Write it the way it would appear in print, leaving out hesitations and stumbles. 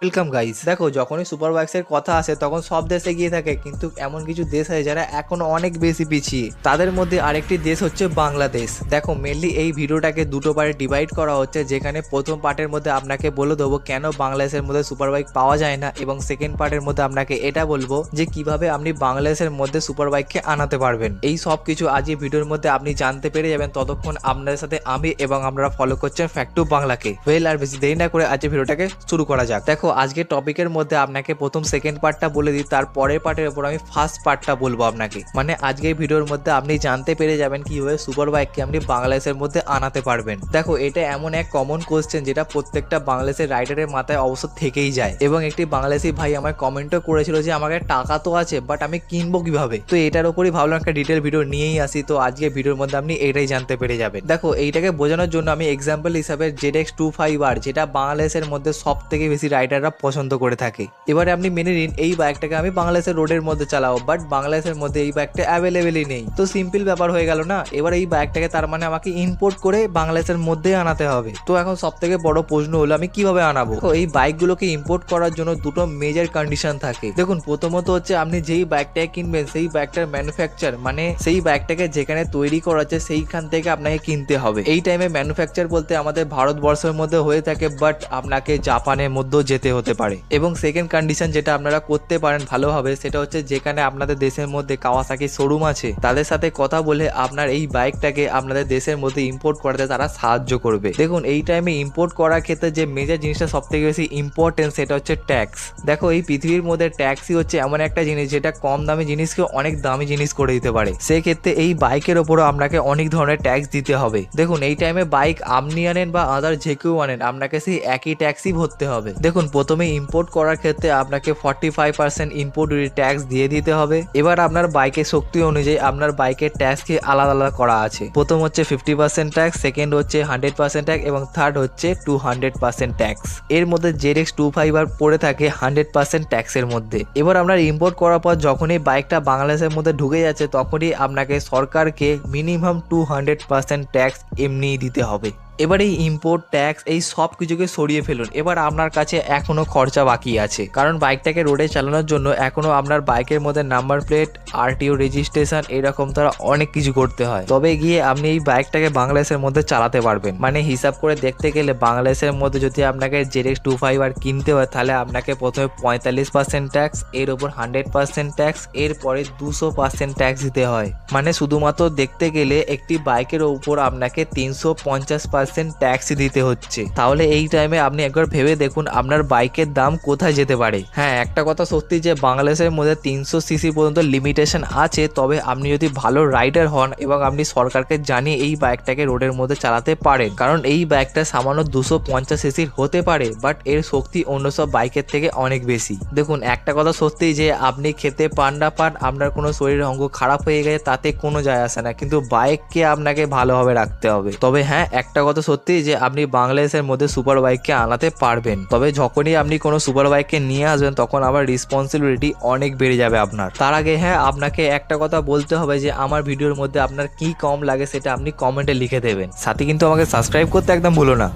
Welcome guys. দেখো, যখনই super বাইকসের কথা আসে তখন সব দেশ এগিয়ে থাকে, কিন্তু এমন কিছু দেশ আছে যারা এখনো অনেক বেশি পিছিয়ে। তাদের মধ্যে আরেকটি দেশ হচ্ছে বাংলাদেশ। দেখো, মেনলি এই ভিডিওটাকে দুটো পার্টে ডিভাইড করা হচ্ছে, যেখানে প্রথম পার্টের মধ্যে আপনাকে বলে দেবো কেন বাংলাদেশের মধ্যে সুপার বাইক পাওয়া যায় না, এবং সেকেন্ড পার্টের মধ্যে আপনাকে এটা বলবো যে কিভাবে আপনি বাংলাদেশের মধ্যে সুপার বাইককে আনাতে পারবেন। এই সব কিছু আজ এই ভিডিওর মধ্যে আপনি জানতে পেরে যাবেন। ততক্ষণ আপনাদের সাথে আমি এবং আপনারা ফলো করছেন ফ্যাক্ট টু বাংলাকে। ওয়েল, আর বেশি দেরি না করে আজ এই ভিডিওটাকে শুরু করা যাক। দেখো, আজকে টপিকের মধ্যে আপনাকে প্রথম সেকেন্ড পার্টটা বলে দিই, তার পরের পার্টের উপর আমি ফার্স্ট পার্টটা বলবো আপনাকে। মানে আজকের ভিডিওর মধ্যে আপনি জানতে পেরে যাবেন কিভাবে সুপার বাইককে আপনি বাংলাদেশের মধ্যে আনাতে পারবেন। দেখো, এটা এমন এক কমন কোশ্চেন যেটা প্রত্যেকটা বাংলাদেশের রাইডারের মাথায় অবশ্য থেকেই যায়, এবং একটি বাংলাদেশি ভাই আমার কমেন্টও করেছিল যে আমাকে টাকা তো আছে, বাট আমি কিনবো কিভাবে। তো এটার উপরই ভাবলাম একটা ডিটেল ভিডিও নিয়েই আসি। তো আজকে ভিডিওর মধ্যে আপনি এটাই জানতে পেরে যাবেন। দেখো, এইটাকে বোঝানোর জন্য আমি এক্সাম্পল হিসাবে ZX25R, যেটা বাংলাদেশের মধ্যে সব থেকে বেশি রাইডাররা পছন্দ করে থাকে। এবারে আপনি মেনে নিন এই বাইকটাকে আমি বাংলাদেশের রোডের মধ্যে চালাবো, বাট বাংলাদেশের মধ্যে এই বাইকটা অ্যাভেলেবেলই নেই। তো সিম্পল ব্যাপার হয়ে গেল না। এবার এই বাইকটাকে তার মানে আমাকে ইম্পোর্ট করে বাংলাদেশের মধ্যে আনাতে হবে। তো এখন সব থেকে বড় প্রশ্ন হলো আমি কিভাবে আনাবো। তো এই বাইকগুলোকে ইম্পোর্ট করার জন্য দুটো মেজর কন্ডিশন থাকে। দেখুন, প্রথমত হচ্ছে আপনি যেই বাইকটাকে কিনবেন সেই বাইকটার ম্যানুফ্যাকচার, মানে সেই বাইকটাকে যেখানে তৈরি করা হচ্ছে সেইখান থেকে আপনাকে কিনতে হবে। এই টাইমে ম্যানুফ্যাকচার বলতে আমাদের ভারতবর্ষের মধ্যে হয়ে থাকে, বাট আপনাকে জাপানের মধ্যেও যেতে হতে পারে। এবং সেকেন্ড কন্ডিশন যেটা আপনারা করতে পারেন ভালোভাবে, সেটা হচ্ছে যেখানে আপনাদের দেশের মধ্যে কাওয়াসাকি শোরুম আছে তাদের সাথে কথা বলে আপনার এই বাইকটাকে আপনাদের দেশের মধ্যে ইম্পোর্ট করতে তারা সাহায্য করবে। দেখুন, এই টাইমে ইম্পোর্ট করার ক্ষেত্রে যে মেজর জিনিসটা সব থেকে বেশি ইম্পর্টেন্ট সেটা হচ্ছে ট্যাক্স। দেখো, এই পৃথিবীর মধ্যে ট্যাক্সই হচ্ছে এমন একটা জিনিস যেটা কম দামি জিনিসকে অনেক দামি জিনিস করে দিতে পারে। সেক্ষেত্রে এই বাইকের ওপরও আপনাকে অনেক ধরনের ট্যাক্স দিতে হবে। দেখুন, এই টাইমে বাইক আপনি আনেন বা আদার যে কেউ আনেন, আপনাকে সেই একই ট্যাক্সই ভরতে হবে। দেখুন, প্রথমে ইম্পোর্ট করার ক্ষেত্রে আপনাকে 45% ইম্পোর্ট ডিউটি ট্যাক্স দিয়ে দিতে হবে। এবার আপনার বাইকের শক্তি অনুযায়ী আপনার বাইকের ট্যাক্সকে আলাদা আলাদা করা আছে। প্রথম হচ্ছে 50% ট্যাক্স, সেকেন্ড হচ্ছে 100% ট্যাক্স, এবং থার্ড হচ্ছে 200% ট্যাক্স। এর মধ্যে ZX25R পড়ে থাকে 100% ট্যাক্সের মধ্যে। এবার আপনার ইম্পোর্ট করার পর যখনই বাইকটা বাংলাদেশের মধ্যে ঢুকে যাচ্ছে তখনই আপনাকে সরকারকে মিনিমাম 200% ট্যাক্স এমনিই দিতে হবে। এবার এই ইম্পোর্ট ট্যাক্স এই সব কিছুকে সরিয়ে ফেলুন। এবার আপনার কাছে এখনো খরচা বাকি আছে, কারণ বাইকটাকে রোডে চালানোর জন্য এখনো আপনার বাইকের মধ্যে নাম্বার প্লেট, RTO রেজিস্ট্রেশন, এরকম তারা অনেক কিছু করতে হয়। তবে গিয়ে আপনি এই বাইকটাকে বাংলাদেশের মধ্যে চালাতে পারবেন। মানে হিসাব করে দেখতে গেলে বাংলাদেশের মধ্যে যদি আপনাকে ZX25R কিনতে হয় তাহলে আপনাকে প্রথমে 45% ট্যাক্স, এর ওপর 100% ট্যাক্স, এরপরে 200% ট্যাক্স দিতে হয়। মানে শুধুমাত্র দেখতে গেলে একটি বাইকের উপর আপনাকে 350% ট্যাক্স দিতে হচ্ছে। তাহলে এই টাইমে আপনি একবার ভেবে দেখুন আপনার বাইকের দাম কোথায় যেতে পারে। হ্যাঁ, একটা কথা সত্যি যে বাংলাদেশের মধ্যে 300 সিসি পর্যন্ত লিমিটেশন আছে, তবে আপনি যদি ভালো রাইডার হন এবং আপনি সরকারকে জানিয়ে এই বাইকটাকে রোডের মধ্যে চালাতে পারেন, কারণ এই বাইকটা সামান্য 250 সিসির হতে পারে, বাট এর শক্তি অন্য সব বাইকের থেকে অনেক বেশি। দেখুন, একটা কথা সত্যি যে আপনি খেতে পান না পান, আপনার কোনো শরীরের অঙ্গ খারাপ হয়ে গেছে তাতে কোনো যায় আসে না, কিন্তু বাইককে আপনাকে ভালোভাবে রাখতে হবে। তবে হ্যাঁ, একটা কথা সত্যি যে আপনি বাংলাদেশের মধ্যে সুপার বাইককে আনাতে পারবেন, তবে যখনই আপনি কোনো সুপার বাইককে নিয়ে আসবেন তখন আবার রেসপন্সিবিলিটি অনেক বেড়ে যাবে আপনার। তার আগে হ্যাঁ, আপনাকে একটা কথা বলতে হবে যে আমার ভিডিওর মধ্যে আপনার কি কম লাগে সেটা আপনি কমেন্টে লিখে দেবেন। সাথে কিন্তু আমাকে সাবস্ক্রাইব করতে একদম ভুলো না।